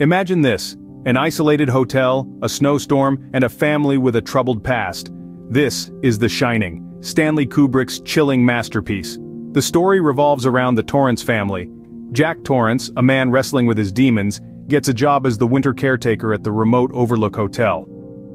Imagine this: an isolated hotel, a snowstorm, and a family with a troubled past. This is The Shining, Stanley Kubrick's chilling masterpiece. The story revolves around the Torrance family. Jack Torrance, a man wrestling with his demons, gets a job as the winter caretaker at the remote Overlook Hotel.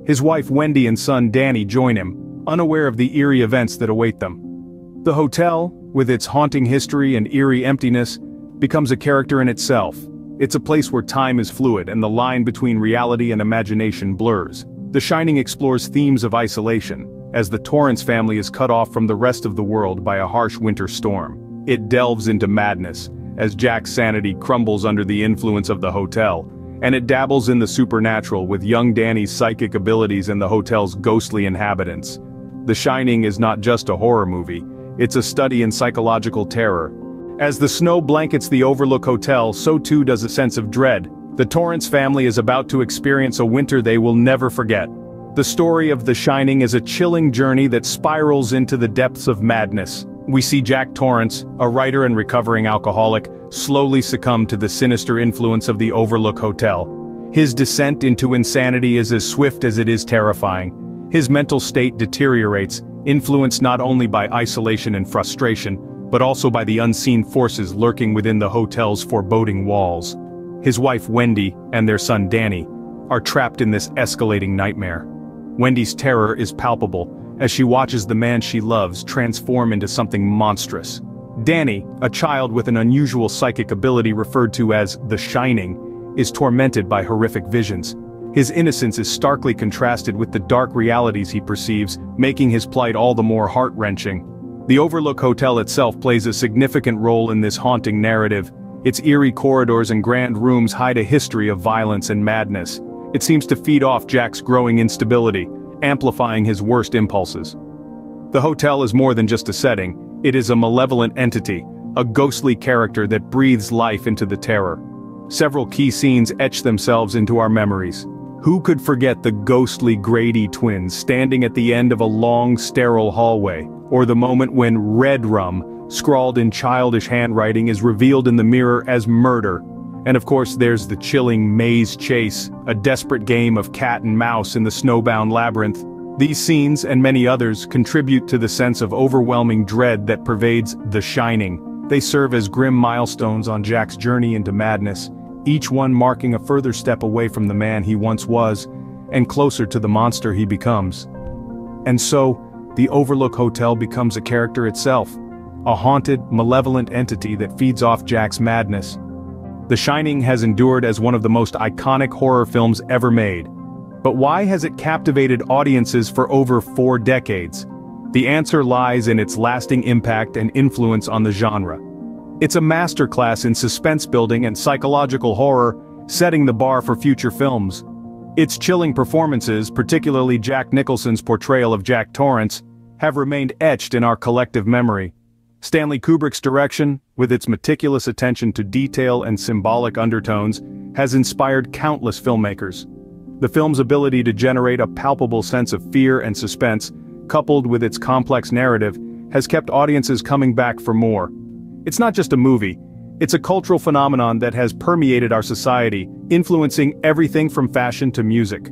His wife Wendy and son Danny join him, unaware of the eerie events that await them. The hotel, with its haunting history and eerie emptiness, becomes a character in itself. It's a place where time is fluid and the line between reality and imagination blurs. The Shining explores themes of isolation, as the Torrance family is cut off from the rest of the world by a harsh winter storm. It delves into madness, as Jack's sanity crumbles under the influence of the hotel, and it dabbles in the supernatural with young Danny's psychic abilities and the hotel's ghostly inhabitants. The Shining is not just a horror movie, it's a study in psychological terror. As the snow blankets the Overlook Hotel, so too does a sense of dread. The Torrance family is about to experience a winter they will never forget. The story of The Shining is a chilling journey that spirals into the depths of madness. We see Jack Torrance, a writer and recovering alcoholic, slowly succumb to the sinister influence of the Overlook Hotel. His descent into insanity is as swift as it is terrifying. His mental state deteriorates, influenced not only by isolation and frustration, but also by the unseen forces lurking within the hotel's foreboding walls. His wife Wendy and their son Danny are trapped in this escalating nightmare. Wendy's terror is palpable as she watches the man she loves transform into something monstrous. Danny, a child with an unusual psychic ability referred to as the Shining, is tormented by horrific visions. His innocence is starkly contrasted with the dark realities he perceives, making his plight all the more heart-wrenching. The Overlook Hotel itself plays a significant role in this haunting narrative. Its eerie corridors and grand rooms hide a history of violence and madness. It seems to feed off Jack's growing instability, amplifying his worst impulses. The hotel is more than just a setting, it is a malevolent entity, a ghostly character that breathes life into the terror. Several key scenes etch themselves into our memories. Who could forget the ghostly Grady twins standing at the end of a long, sterile hallway, or the moment when Red Rum, scrawled in childish handwriting, is revealed in the mirror as murder. And of course there's the chilling maze chase, a desperate game of cat and mouse in the snowbound labyrinth. These scenes and many others contribute to the sense of overwhelming dread that pervades The Shining. They serve as grim milestones on Jack's journey into madness, each one marking a further step away from the man he once was, and closer to the monster he becomes. And so, the Overlook Hotel becomes a character itself, a haunted, malevolent entity that feeds off Jack's madness. The Shining has endured as one of the most iconic horror films ever made. But why has it captivated audiences for over 4 decades? The answer lies in its lasting impact and influence on the genre. It's a masterclass in suspense building and psychological horror, setting the bar for future films. Its chilling performances, particularly Jack Nicholson's portrayal of Jack Torrance, have remained etched in our collective memory. Stanley Kubrick's direction, with its meticulous attention to detail and symbolic undertones, has inspired countless filmmakers. The film's ability to generate a palpable sense of fear and suspense, coupled with its complex narrative, has kept audiences coming back for more. It's not just a movie, it's a cultural phenomenon that has permeated our society, influencing everything from fashion to music.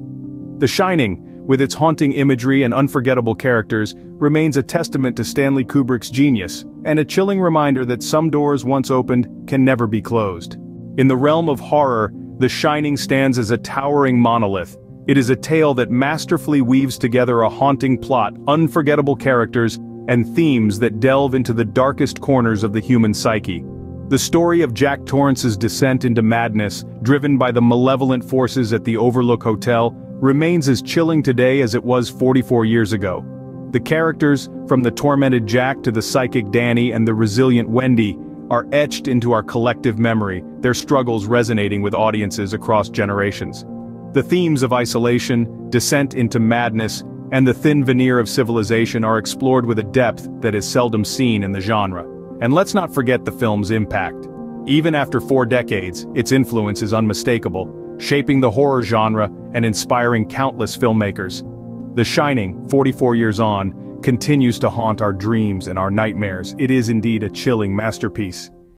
The Shining, with its haunting imagery and unforgettable characters, remains a testament to Stanley Kubrick's genius, and a chilling reminder that some doors once opened can never be closed. In the realm of horror, The Shining stands as a towering monolith. It is a tale that masterfully weaves together a haunting plot, unforgettable characters, and themes that delve into the darkest corners of the human psyche. The story of Jack Torrance's descent into madness, driven by the malevolent forces at the Overlook Hotel, remains as chilling today as it was 44 years ago. The characters, from the tormented Jack to the psychic Danny and the resilient Wendy, are etched into our collective memory, their struggles resonating with audiences across generations. The themes of isolation, descent into madness, and the thin veneer of civilization are explored with a depth that is seldom seen in the genre. And let's not forget the film's impact. Even after 4 decades, its influence is unmistakable, shaping the horror genre and inspiring countless filmmakers. The Shining, 44 years on, continues to haunt our dreams and our nightmares. It is indeed a chilling masterpiece.